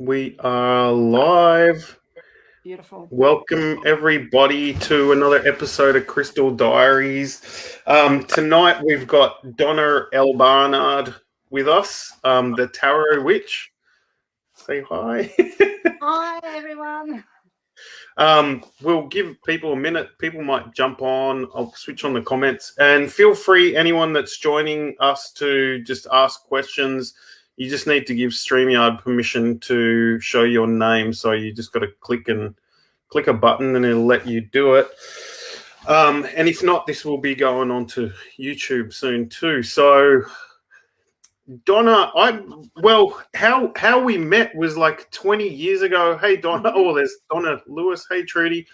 We are live. Beautiful. Welcome everybody to another episode of Crystal Diaries. Tonight we've got Donna L Barnard with us, the Tarot Witch. Say hi. Hi, everyone. We'll give people a minute. People might jump on. I'll switch on the comments. And feel free, anyone that's joining us, to just ask questions. You just need to give StreamYard permission to show your name. So you just got to click a button and it'll let you do it. And if not, this will be going on to YouTube soon too. So Donna, how we met was like 20 years ago. Hey Donna, oh, there's Donna Lewis. Hey Trudy.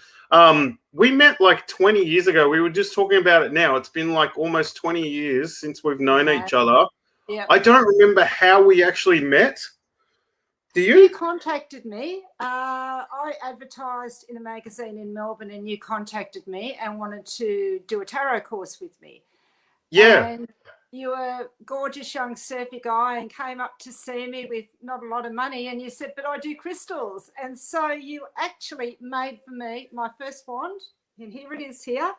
We met like 20 years ago. We were just talking about it now. It's been like almost 20 years since we've known each other. Yep. I don't remember how we actually met. Do you? You contacted me. I advertised in a magazine in Melbourne and you contacted me and wanted to do a tarot course with me. Yeah. And you were a gorgeous young surfy guy and came up to see me with not a lot of money, and you said, but I do crystals. And so you actually made for me my first wand, and here it is here.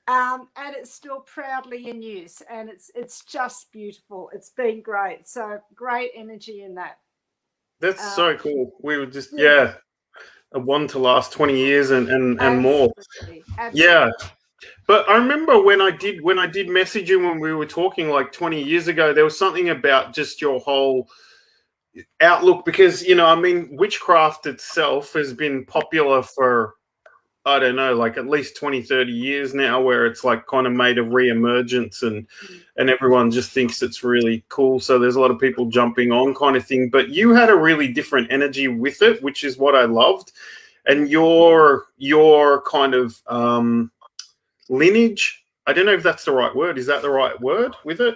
And it's still proudly in use, and it's just beautiful. It's been great. So great energy in that. That's so cool. We were just a wand to last 20 years and more. Absolutely. Yeah. But I remember when I did message you when we were talking like 20 years ago, there was something about just your whole outlook, because, witchcraft itself has been popular for, I don't know, like at least 20, 30 years now, where it's like kind of made a re-emergence and everyone just thinks it's really cool. So there's a lot of people jumping on kind of thing. But you had a really different energy with it, which is what I loved. And your kind of lineage, I don't know if that's the right word. Is that the right word with it?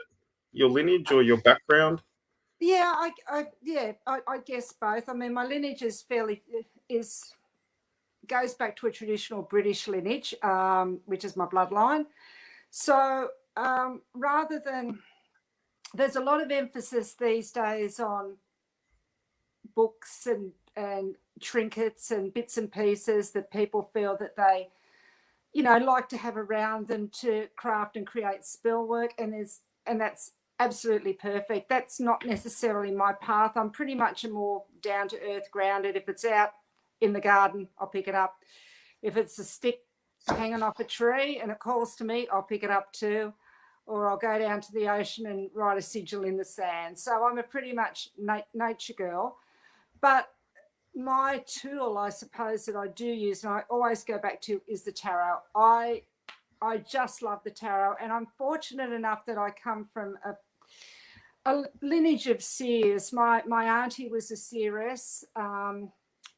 Your lineage or your background? Yeah, I guess both. I mean, my lineage is goes back to a traditional British lineage, which is my bloodline. So rather than, there's a lot of emphasis these days on books and trinkets and bits and pieces that people feel that they, like to have around them to craft and create spell work, and that's absolutely perfect. That's not necessarily my path. I'm pretty much a more down to earth, grounded. If it's out in the garden, I'll pick it up. If it's a stick hanging off a tree and it calls to me, I'll pick it up too. Or I'll go down to the ocean and write a sigil in the sand. So I'm a pretty much nature girl. But my tool, I suppose, that I do use, and I always go back to, is the tarot. I just love the tarot, and I'm fortunate enough that I come from a lineage of seers. My auntie was a seeress.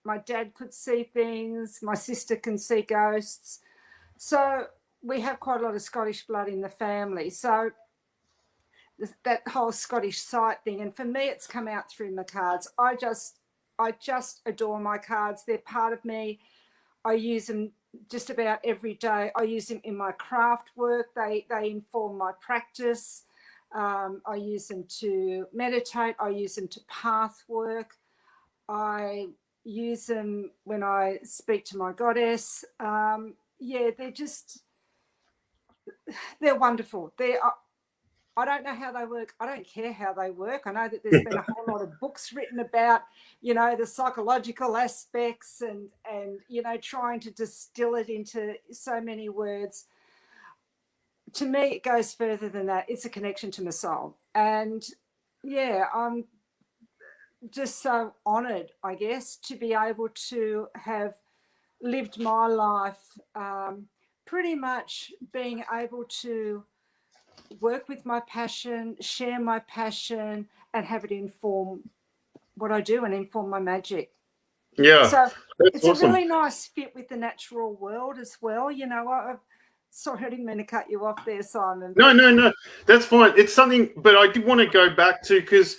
My dad could see things. My sister can see ghosts. So we have quite a lot of Scottish blood in the family. So that whole Scottish sight thing, and for me, it's come out through my cards. I just adore my cards. They're part of me. I use them just about every day. I use them in my craft work. They inform my practice. I use them to meditate. I use them to path work. I use them when I speak to my goddess. They're wonderful. I don't know how they work. I don't care how they work. I know that there's been a whole lot of books written about, the psychological aspects and trying to distill it into so many words. To me, it goes further than that. It's a connection to my soul. And I'm just so honored, I guess, to be able to have lived my life pretty much being able to work with my passion, share my passion, and have it inform what I do and inform my magic. Yeah. So it's awesome. a really nice fit with the natural world as well. Sorry, I didn't mean to cut you off there, Simon. No, that's fine. It's something, but I did want to go back to, because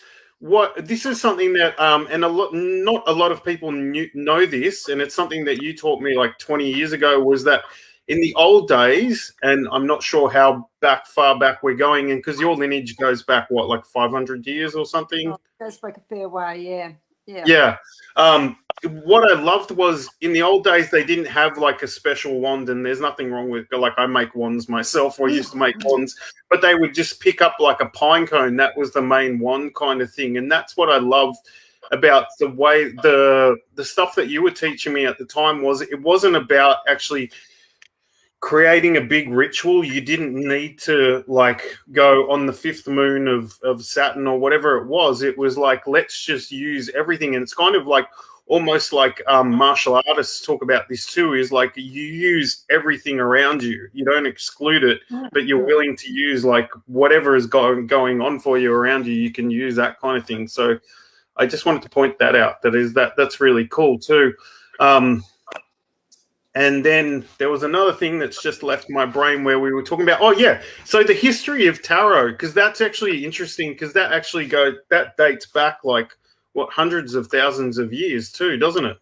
this is something that not a lot of people know this, and it's something that you taught me like 20 years ago, was that in the old days, and I'm not sure how far back we're going, and because your lineage goes back, like 500 years or something? It goes back a fair way, yeah. Yeah. Yeah. What I loved was in the old days they didn't have like a special wand, and there's nothing wrong with, like, I make wands myself, or used to make wands, but they would just pick up like a pine cone. That was the main wand kind of thing, and that's what I loved about the way the stuff that you were teaching me at the time was it wasn't about actually creating a big ritual. You didn't need to like go on the fifth moon of Saturn or whatever it was. It was like, let's just use everything. And it's kind of like almost like martial artists talk about this too, is like you use everything around you. You don't exclude it, but you're willing to use like whatever is going on for you around you. You can use that kind of thing. So I just wanted to point that out. That's really cool too. And then there was another thing that's just left my brain where we were talking about, oh yeah, so the history of tarot, because that's actually interesting, because that dates back like what, hundreds of thousands of years too, doesn't it?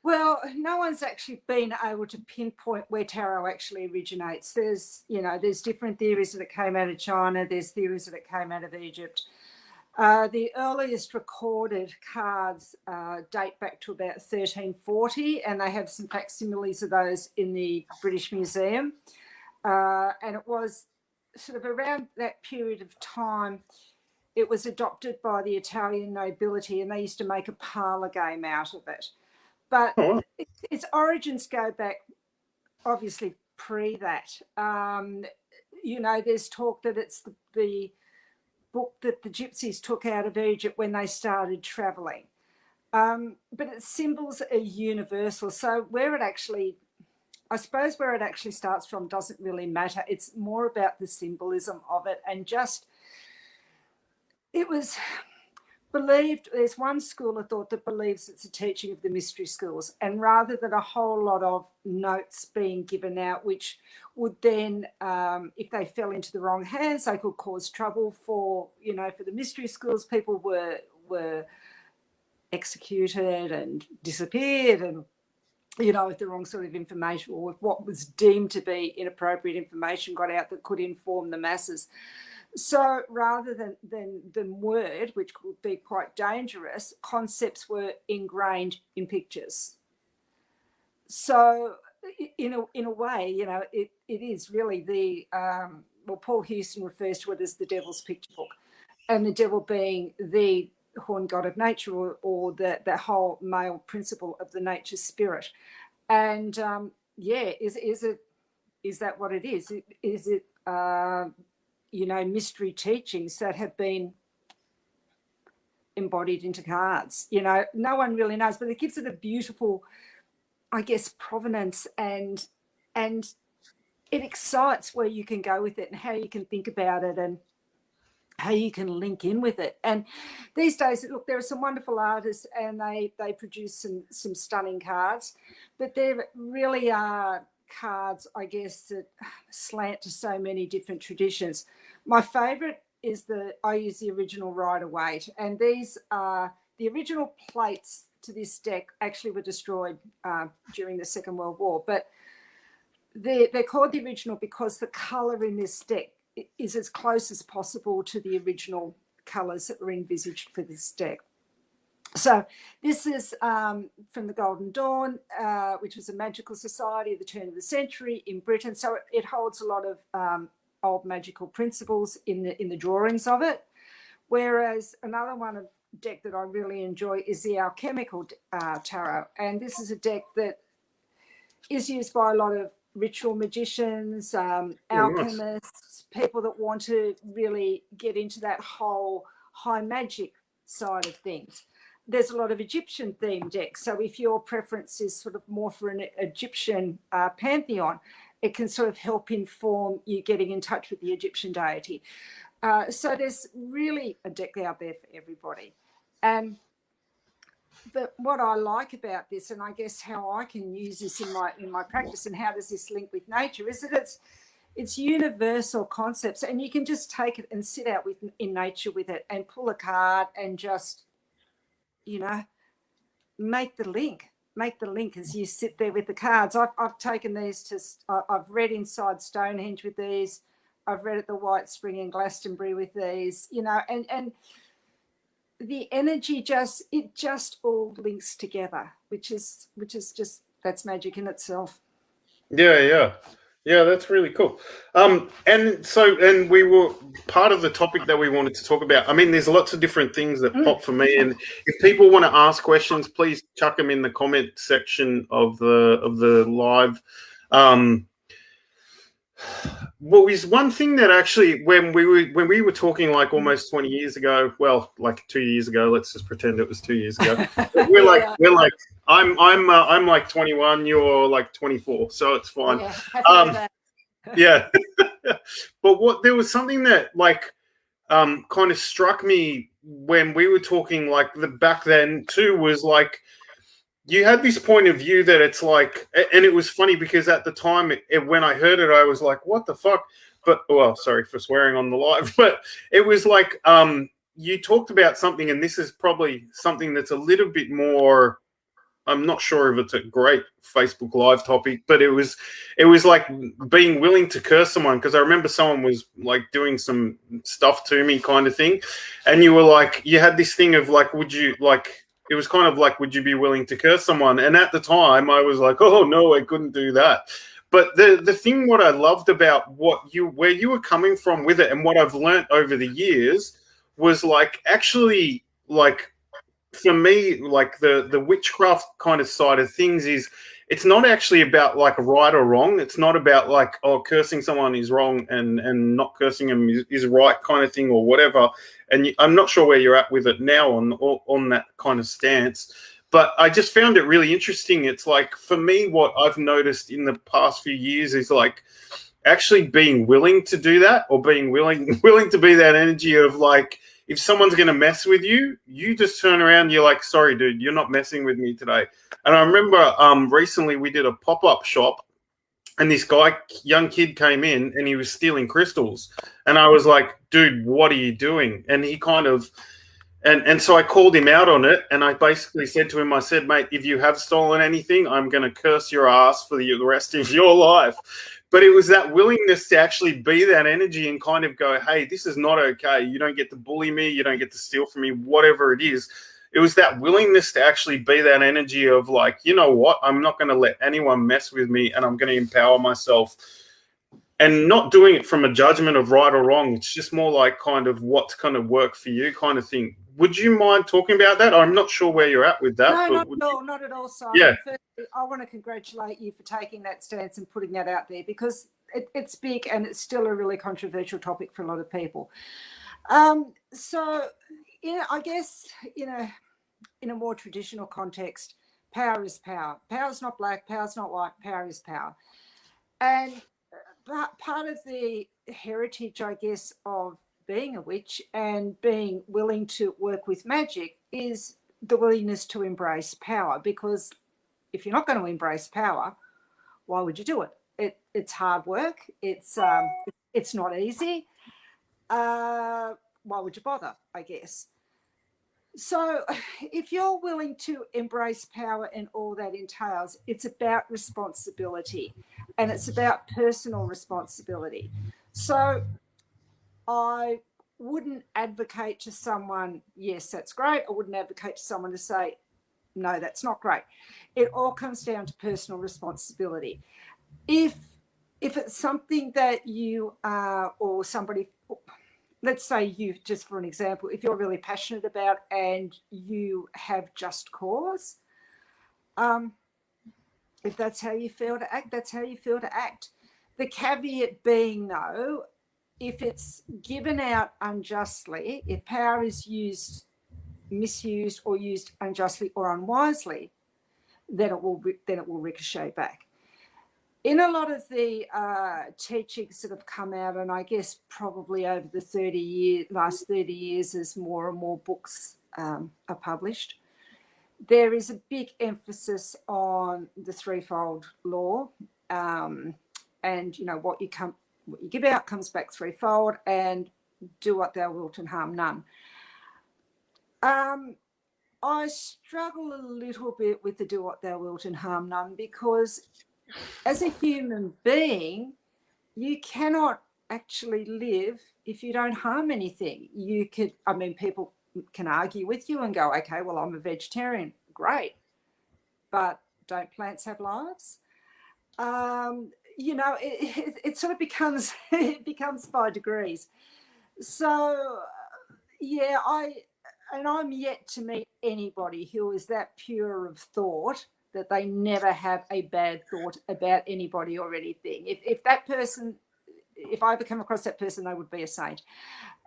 Well, no one's actually been able to pinpoint where tarot actually originates. There's different theories that it came out of China. There's theories that it came out of Egypt. The earliest recorded cards date back to about 1340, and they have some facsimiles of those in the British Museum. And it was sort of around that period of time, it was adopted by the Italian nobility, and they used to make a parlour game out of it. But its origins go back, obviously, pre that. There's talk that it's the book that the gypsies took out of Egypt when they started traveling. But its symbols are universal. So I suppose where it actually starts from doesn't really matter. It's more about the symbolism of it, and just, it was believed, there's one school of thought that believes it's a teaching of the mystery schools, and rather than a whole lot of notes being given out, which would then, if they fell into the wrong hands, they could cause trouble for the mystery schools. People were executed and disappeared, and with the wrong sort of information, or with what was deemed to be inappropriate information got out that could inform the masses. So rather than word, which could be quite dangerous, concepts were ingrained in pictures. So in a way, it is really the Paul Houston refers to it as the devil's picture book, and the devil being the horn god of nature, or the whole male principle of the nature spirit. And is that what it is? Is it mystery teachings that have been embodied into cards? No one really knows, but it gives it a beautiful, I guess, provenance, and it excites where you can go with it, and how you can think about it, and how you can link in with it. And these days, look, there are some wonderful artists, and they produce some stunning cards, but there really are cards, I guess, that slant to so many different traditions. My favourite is I use the original Rider-Waite, and these are the original plates to this deck. Actually were destroyed during the Second World War, but they're called the original because the colour in this deck is as close as possible to the original colours that were envisaged for this deck. So this is from the Golden Dawn, which was a magical society at the turn of the century in Britain. So it holds a lot of old magical principles in the drawings of it. Whereas another one of deck that I really enjoy is the Alchemical Tarot, and this is a deck that is used by a lot of ritual magicians, alchemists, people that want to really get into that whole high magic side of things. There's a lot of Egyptian themed decks, so if your preference is sort of more for an Egyptian pantheon, it can sort of help inform you getting in touch with the Egyptian deity. So there's really a deck out there for everybody. But what I like about this, and I guess how I can use this in my practice, and how does this link with nature, is that it's universal concepts, and you can just take it and sit out in nature with it, and pull a card, and just make the link as you sit there with the cards. I've taken these I've read inside Stonehenge with these. I've read at the White Spring in Glastonbury with these, and the energy just all links together, which is just, that's magic in itself. Yeah, that's really cool. And we were part of the topic that we wanted to talk about. I mean, there's lots of different things that pop for me, and if people want to ask questions, please chuck them in the comment section of the live. What was one thing that actually, when we were talking like almost 20 years ago, well, like 2 years ago, let's just pretend it was 2 years ago. We're like I'm like 21, you're like 24, so it's fine. Yeah, happy with that. Yeah. But there was something that like kind of struck me when we were talking like back then too, was like you had this point of view that it's like, and it was funny because at the time when I heard it, I was like, what the fuck? But, well, sorry for swearing on the live, but it was like you talked about something, and this is probably something that's a little bit more, I'm not sure if it's a great Facebook Live topic, but it was like being willing to curse someone, because I remember someone was like doing some stuff to me kind of thing, and you were like, you had this thing of like, would you like, it was kind of like, would you be willing to curse someone? And at the time I was like, oh no, I couldn't do that. But the thing, what I loved about where you were coming from with it, and what I've learned over the years, was like, actually, like, for me, like the witchcraft kind of side of things is, it's not actually about like right or wrong. It's not about like, oh, cursing someone is wrong and not cursing them is right kind of thing or whatever. And I'm not sure where you're at with it now on that kind of stance. But I just found it really interesting. It's like, for me, what I've noticed in the past few years is like actually being willing to do that, or being willing to be that energy of like, if someone's going to mess with you, you just turn around, you're like, sorry, dude, you're not messing with me today. And I remember recently we did a pop-up shop, and this young kid came in and he was stealing crystals. And I was like, dude, what are you doing? And he kind of, and so I called him out on it, and I basically said to him, I said, mate, if you have stolen anything, I'm going to curse your ass for the rest of your life. But it was that willingness to actually be that energy and kind of go, hey, this is not okay. You don't get to bully me. You don't get to steal from me, whatever it is. It was that willingness to actually be that energy of like, you know what? I'm not going to let anyone mess with me, and I'm going to empower myself. And not doing it from a judgment of right or wrong. It's just more like kind of what's going to work for you kind of thing. Would you mind talking about that? I'm not sure where you're at with that. No, not at all, Simon. Yeah. Firstly, I want to congratulate you for taking that stance and putting that out there, because it's big and it's still a really controversial topic for a lot of people. So, I guess, in a more traditional context, power is power. Power is not black, power is not white, power is power. And part of the heritage, I guess, of being a witch and being willing to work with magic is the willingness to embrace power. Because if you're not going to embrace power, why would you do it? It's hard work. It's not easy. Why would you bother, I guess? So if you're willing to embrace power and all that entails, it's about responsibility, and it's about personal responsibility. So I wouldn't advocate to someone, yes, that's great. I wouldn't advocate to someone to say, no, that's not great. It all comes down to personal responsibility. If it's something that you or somebody, let's say you, just for an example, if you're really passionate about and you have just cause, if that's how you feel to act, that's how you feel to act. The caveat being, though, if it's given out unjustly, if power is misused or used unjustly or unwisely, then it will ricochet back. In a lot of the teachings that have come out, and I guess probably over the last 30 years as more and more books are published, there is a big emphasis on the threefold law, and what you give out comes back threefold, and do what thou wilt and harm none. I struggle a little bit with the do what thou wilt and harm none, because as a human being, you cannot actually live if you don't harm anything. People can argue with you and go, okay, well, I'm a vegetarian. Great. But don't plants have lives? You know, it sort of becomes, it becomes by degrees. So, yeah, I'm yet to meet anybody who is that pure of thought that they never have a bad thought about anybody or anything. If that person, if I ever come across that person, they would be a saint.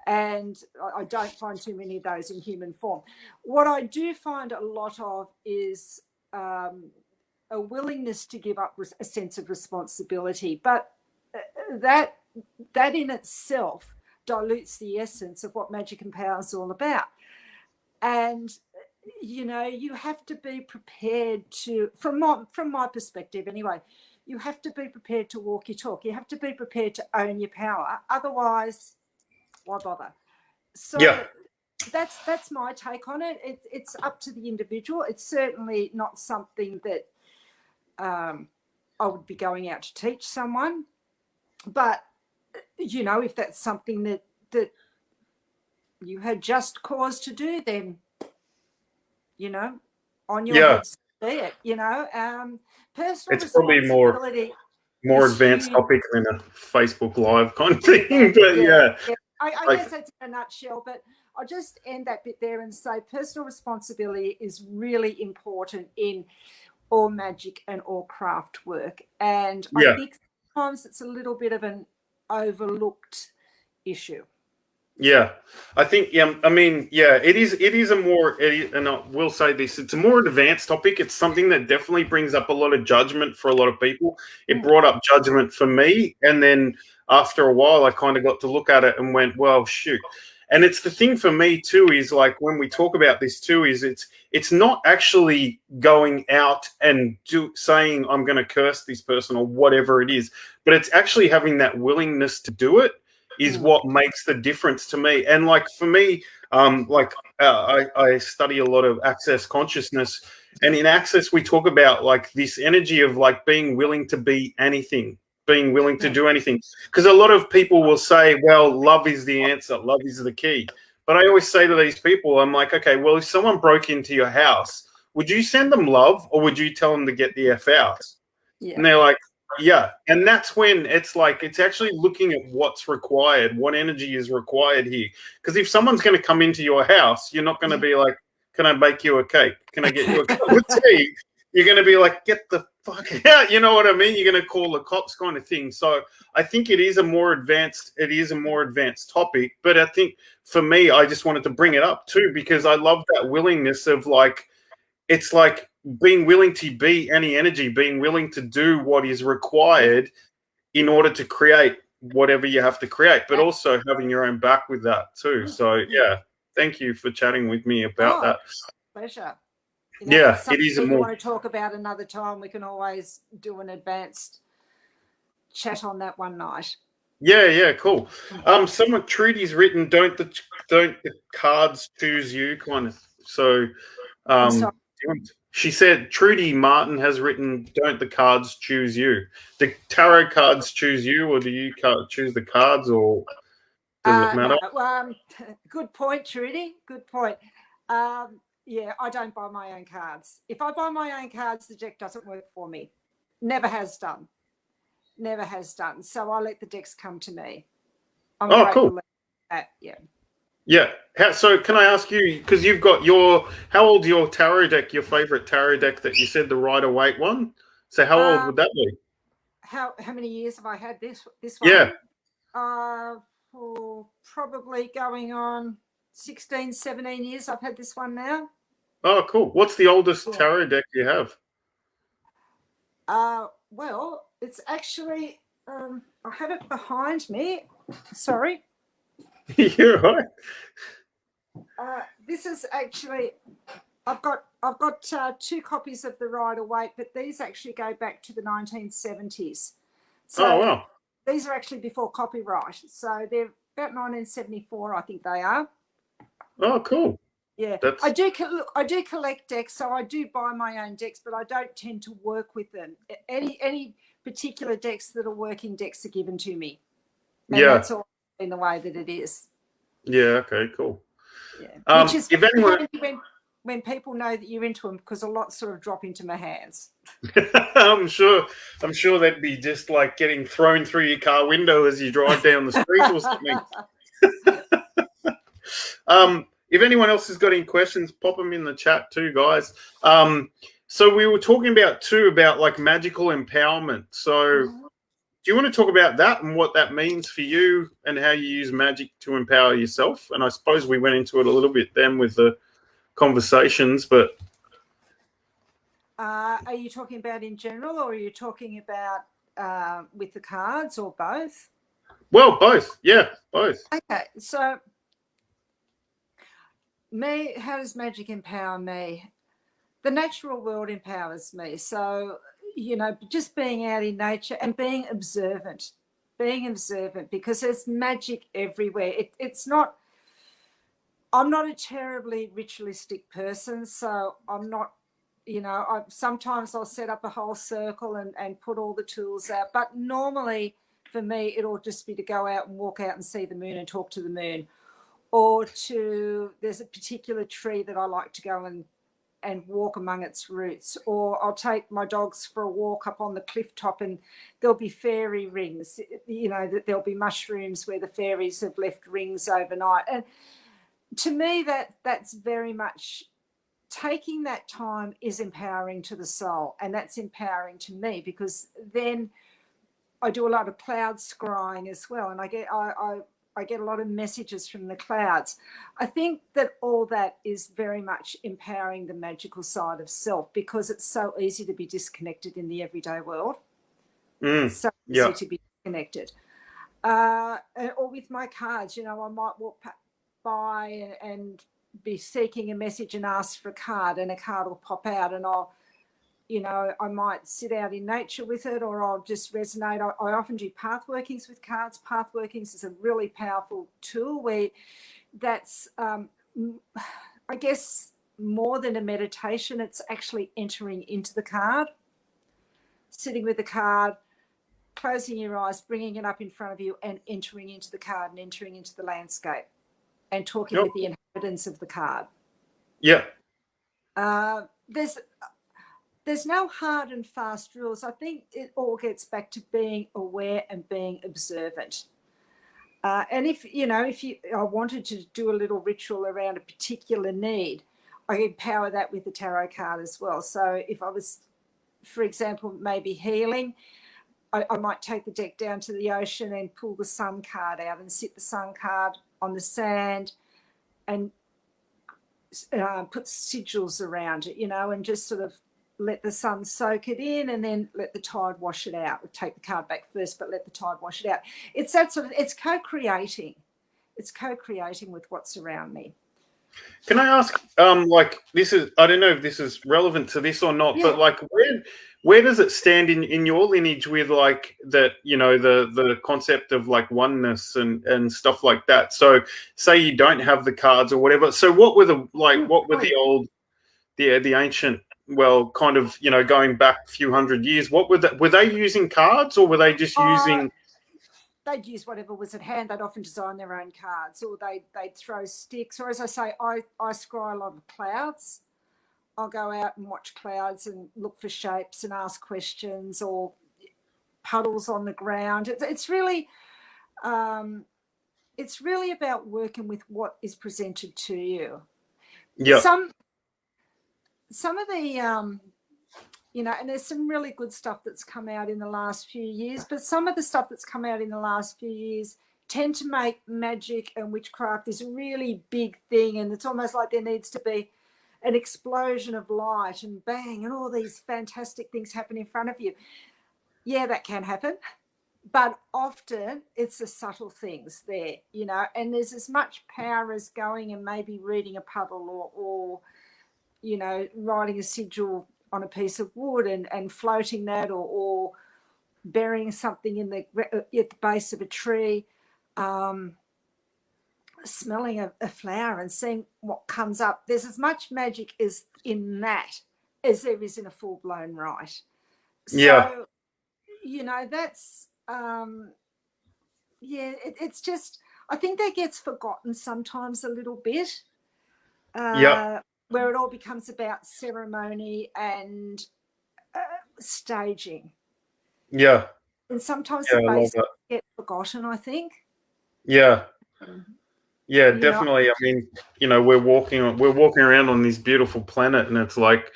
And I don't find too many of those in human form. What I do find a lot of is a willingness to give up a sense of responsibility. But that in itself dilutes the essence of what magic and power is all about. And you know, you have to be prepared to, from my perspective anyway, you have to be prepared to walk your talk. You have to be prepared to own your power. Otherwise, why bother? So Yeah. that's my take on it. It's up to the individual. It's certainly not something that I would be going out to teach someone. But, you know, if that's something that you had just cause to do, then, you know, on your head, be it, you know. Personal It's probably responsibility more is advanced huge. topic than a Facebook Live kind of thing. But yeah. I guess that's in a nutshell, but I'll just end that bit there and say personal responsibility is really important in all magic and all craft work. And I think sometimes it's a little bit of an overlooked issue. Yeah, I think, I mean, it is a more, and I will say this, it's a more advanced topic. It's something that definitely brings up a lot of judgment for a lot of people. It brought up judgment for me. And then after a while, I kind of got to look at it and went, well, shoot. And it's the thing for me too, is like when we talk about this too, is it's not actually going out and saying I'm going to curse this person or whatever it is, but it's actually having that willingness to do it is what makes the difference to me. And like for me, I study a lot of access consciousness, and in access we talk about like this energy of like being willing to be anything, being willing to do anything. Because a lot of people will say, well, love is the answer, love is the key. But I always say to these people, I'm like, okay, well, if someone broke into your house, would you send them love or would you tell them to get the F out? Yeah. And they're like, yeah. And that's when it's like, it's actually looking at what's required, what energy is required here. Because if someone's going to come into your house, you're not going to be like, can I bake you a cake? Can I get you a cup of tea? You're going to be like, get the fuck out. You know what I mean? You're going to call the cops kind of thing. So I think it is a more advanced topic. But I think for me, I just wanted to bring it up too, because I love that willingness of like, it's like being willing to be any energy, being willing to do what is required in order to create whatever you have to create, but also having your own back with that too. So yeah, thank you for chatting with me about that. Pleasure. You know, yeah, it is. If you want to talk about another time, we can always do an advanced chat on that one night. Yeah, cool. Someone Trudy's written, don't the cards choose you, kind of. So she said Trudy Martin has written, don't the cards choose you? The tarot cards choose you, or do you choose the cards, or does it matter? No. Good point, Trudy. Good point. Yeah, I don't buy my own cards. If I buy my own cards, the deck doesn't work for me. Never has done. Never has done. So I let the decks come to me. I'm cool. That. Yeah. Yeah. So can I ask you, because you've got how old's your tarot deck, your favorite tarot deck that you said, the Rider-Waite one? So how old would that be? How many years have I had this one? Yeah. Probably going on 16, 17 years I've had this one now. Oh, cool. What's the oldest tarot deck you have? Well, it's actually, I have it behind me. Sorry. You're right. This is actually, I've got two copies of the Rider-Waite, but these actually go back to the 1970s. So wow. These are actually before copyright. So they're about 1974, I think they are. Oh, cool. Yeah, I do collect decks, so I do buy my own decks, but I don't tend to work with them. Any particular decks that are working decks are given to me. And that's all in the way that it is. Yeah, okay, cool. Yeah. Which is if anyone, handy when people know that you're into them, because a lot sort of drop into my hands. I'm sure that'd be just like getting thrown through your car window as you drive down the street or something. If anyone else has got any questions, pop them in the chat too, guys. So we were talking about like magical empowerment. So do you want to talk about that and what that means for you and how you use magic to empower yourself? And I suppose we went into it a little bit then with the conversations, but are you talking about in general, or are you talking about with the cards, or both? Well, both. Yeah, both. Okay, so how does magic empower me? The natural world empowers me. So, just being out in nature and being observant, because there's magic everywhere. It's not, I'm not a terribly ritualistic person, so I'm not, sometimes I'll set up a whole circle and put all the tools out. But normally for me, it'll just be to go out and walk out and see the moon and talk to the moon. Or there's a particular tree that I like to go and walk among its roots. Or I'll take my dogs for a walk up on the cliff top, and there'll be fairy rings, that there'll be mushrooms where the fairies have left rings overnight. And to me, that's very much, taking that time is empowering to the soul, and that's empowering to me, because then I do a lot of cloud scrying as well, and I get a lot of messages from the clouds. I think that all that is very much empowering the magical side of self, because it's so easy to be disconnected in the everyday world. So easy to be disconnected. Or with my cards, I might walk by and be seeking a message and ask for a card, and a card will pop out, and I might sit out in nature with it, or I'll just resonate. I often do path workings with cards. Path workings is a really powerful tool where that's, I guess, more than a meditation. It's actually entering into the card, sitting with the card, closing your eyes, bringing it up in front of you, and entering into the card and entering into the landscape and talking with the inhabitants of the card. Yeah. There's no hard and fast rules. I think it all gets back to being aware and being observant. And if I wanted to do a little ritual around a particular need, I empower that with the tarot card as well. So if I was, for example, maybe healing, I might take the deck down to the ocean and pull the sun card out and sit the sun card on the sand and put sigils around it, and just sort of let the sun soak it in, and then let the tide wash it out. We'll take the card back first, but let the tide wash it out. It's that sort of, it's co-creating. It's co-creating with what's around me. Can I ask, like, this is, I don't know if this is relevant to this or not, but like, where does it stand in your lineage with like that, the concept of like oneness and stuff like that? So say you don't have the cards or whatever. So what were the old, the ancient, well, kind of, going back a few hundred years, were they using cards, or were they just using? They'd use whatever was at hand. They'd often design their own cards, or they'd throw sticks. Or, as I say, I scry a lot of clouds. I'll go out and watch clouds and look for shapes and ask questions, or puddles on the ground. It's really about working with what is presented to you. Yeah. Some of the and there's some really good stuff that's come out in the last few years, but some of the stuff that's come out in the last few years tend to make magic and witchcraft this really big thing, and it's almost like there needs to be an explosion of light and bang and all these fantastic things happen in front of you. Yeah, that can happen, but often it's the subtle things there, and there's as much power as going and maybe reading a puddle or writing a sigil on a piece of wood and floating that, or burying something at the base of a tree, smelling a flower and seeing what comes up. There's as much magic as in that as there is in a full-blown rite. So, that's it's just, I think that gets forgotten sometimes a little bit. Yeah. where it all becomes about ceremony and staging. Yeah. And sometimes Yeah, the I love basics that. get forgotten, I think. Yeah. Yeah, You know, definitely. I mean, we're walking around on this beautiful planet, and it's like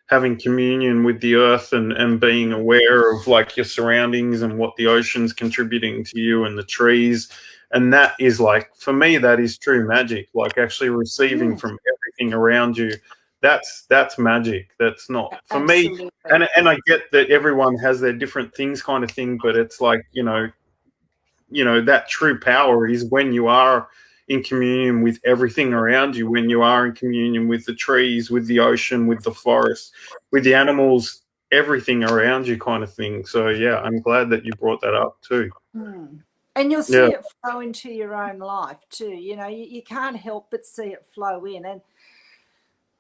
having communion with the earth and being aware of like your surroundings and what the ocean's contributing to you and the trees. And that is like, for me, that is true magic. Like actually receiving from everything around you. That's magic. That's not for me. absolutely. And I get that everyone has their different things kind of thing, but it's like, that true power is when you are in communion with everything around you, when you are in communion with the trees, with the ocean, with the forest, with the animals, everything around you kind of thing. So yeah, I'm glad that you brought that up too. And you'll Yeah. see it flow into your own life too. You can't help but see it flow in. And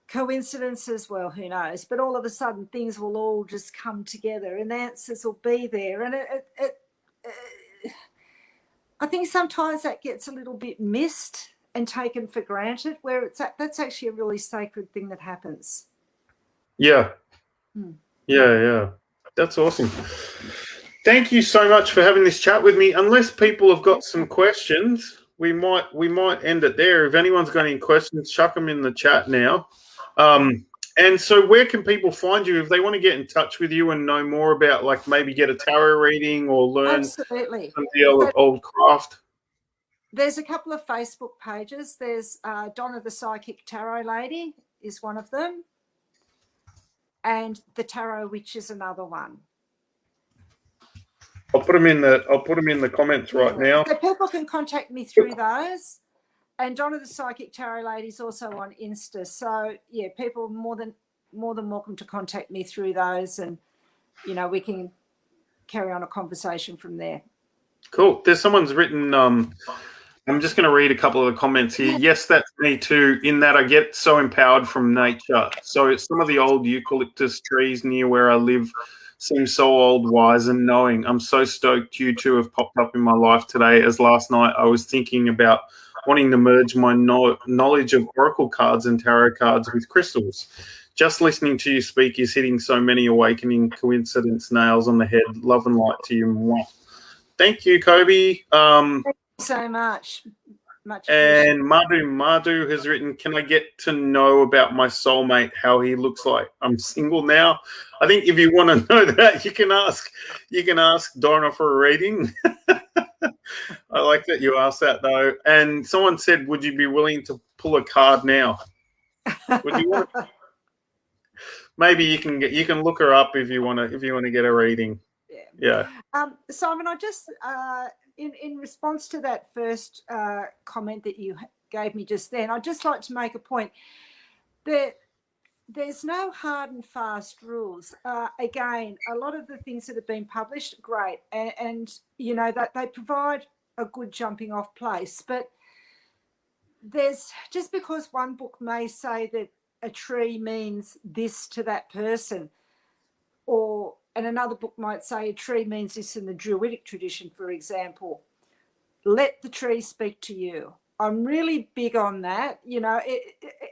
coincidences, well, who knows, but all of a sudden things will all just come together and answers will be there. And I think sometimes that gets a little bit missed and taken for granted, where that's actually a really sacred thing that happens. Yeah. Yeah. That's awesome. Thank you so much for having this chat with me. Unless people have got some questions, we might end it there. If anyone's got any questions, chuck them in the chat now. And so where can people find you if they want to get in touch with you and know more about, like, maybe get a tarot reading or learn Absolutely. some of the old craft? There's a couple of Facebook pages. There's Donna the Psychic Tarot Lady is one of them. And the Tarot Witch is another one. I'll put them in the comments right now. So people can contact me through those. And Donna the Psychic Tarot Lady is also on Insta. So yeah, people are more than welcome to contact me through those, and we can carry on a conversation from there. Cool. There's someone's written. I'm just going to read a couple of the comments here. Yes, that's me too. In that I get so empowered from nature. So some of the old eucalyptus trees near where I live seem so old, wise, and knowing. I'm so stoked you two have popped up in my life today, as last night I was thinking about wanting to merge my knowledge of oracle cards and tarot cards with crystals. Just listening to you speak is hitting so many awakening coincidence nails on the head. Love and light to you. Mwah. Thank you, Kobe. Thank you so much. And Madhu has written, can I get to know about my soulmate, how he looks like? I'm single now. I think if you want to know that, you can ask Donna for a reading. I like that you asked that though. And someone said, would you be willing to pull a card now? Would you want to? Maybe you can look her up if you want to get a reading. Yeah. Simon, I just in response to that first comment that you gave me just then, I'd just like to make a point that there's no hard and fast rules. Again, a lot of the things that have been published, great, and that they provide a good jumping off place. But there's, just because one book may say that a tree means this to that person, and another book might say a tree means this in the Druidic tradition, for example. Let the tree speak to you. I'm really big on that.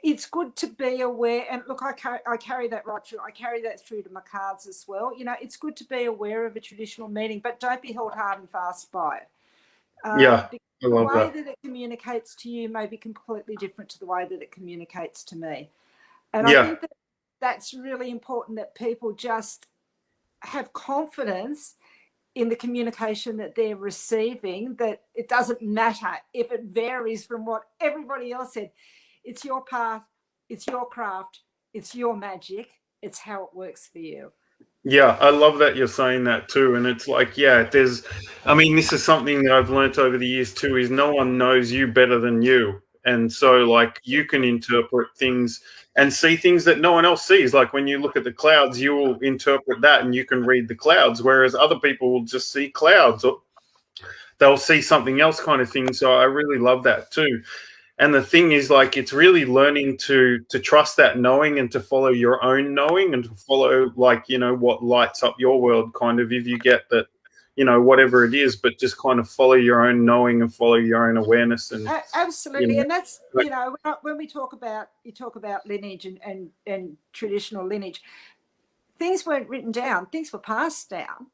It's good to be aware. And look, I carry that right through. I carry that through to my cards as well. It's good to be aware of a traditional meaning, but don't be held hard and fast by it. Yeah, the way that it communicates to you may be completely different to the way that it communicates to me. And I think that's really important, that people just have confidence in the communication that they're receiving, that it doesn't matter if it varies from what everybody else said. It's your path, it's your craft, it's your magic, it's how it works for you. Yeah, I love that you're saying that too. And it's like, this is something that I've learnt over the years too, is no one knows you better than you. And so, like, you can interpret things and see things that no one else sees. Like when you look at the clouds, you will interpret that and you can read the clouds, whereas other people will just see clouds or they'll see something else kind of thing. So I really love that too. And the thing is, like, it's really learning to trust that knowing and to follow your own knowing and to follow, like, what lights up your world, kind of, if you get that, you know, whatever it is, but just kind of follow your own knowing and follow your own awareness. And absolutely, you know, and that's, you know, when we talk about, you talk about lineage and traditional lineage, things weren't written down, things were passed down,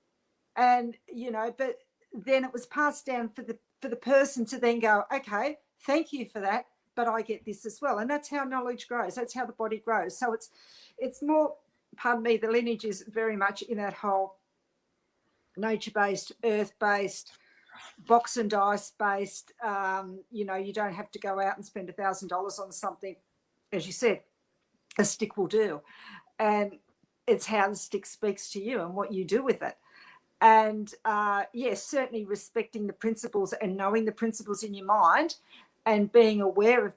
and you know, but then it was passed down for the person to then go, okay, thank you for that, but I get this as well. And that's how knowledge grows, that's how the body grows. So it's more, pardon me, the lineage is very much in that whole nature-based, earth-based, box and dice based. You know, you don't have to go out and spend $1,000 on something. As you said, a stick will do, and it's how the stick speaks to you and what you do with it. And yes, certainly respecting the principles and knowing the principles in your mind and being aware of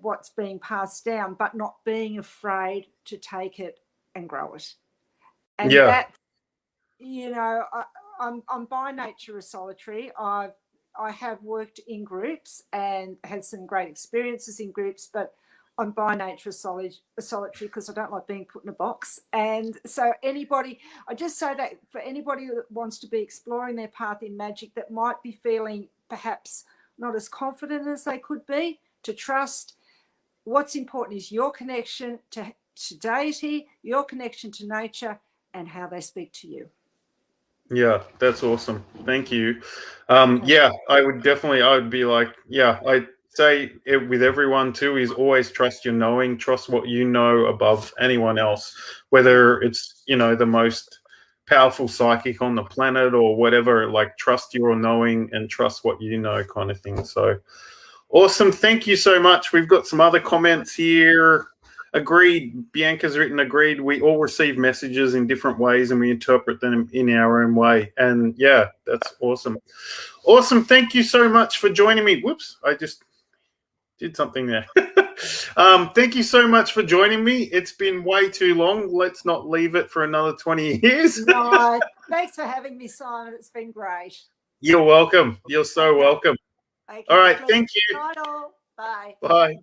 what's being passed down, but not being afraid to take it and grow it. And that, you know, I'm by nature a solitary. I have worked in groups and had some great experiences in groups, but I'm by nature a solitary because I don't like being put in a box. And so anybody, I just say that for anybody that wants to be exploring their path in magic, that might be feeling perhaps not as confident as they could be, to trust. What's important is your connection to deity, your connection to nature, and how they speak to you. Yeah, that's awesome. Thank you. Yeah, I would be like, yeah, I'd say it with everyone too, is always trust your knowing, trust what you know above anyone else, whether it's, you know, the most powerful psychic on the planet or whatever, like trust your knowing and trust what you know, kind of thing. So awesome. Thank you so much. We've got some other comments here. Agreed. Bianca's written agreed. We all receive messages in different ways and we interpret them in our own way. And yeah, that's awesome. Awesome. Thank you so much for joining me. Whoops, I just did something there. Thank you so much for joining me. It's been way too long. Let's not leave it for another 20 years. No, thanks for having me, Simon. It's been great. You're welcome. You're so welcome. Okay. All right. Thank you. Bye. Bye.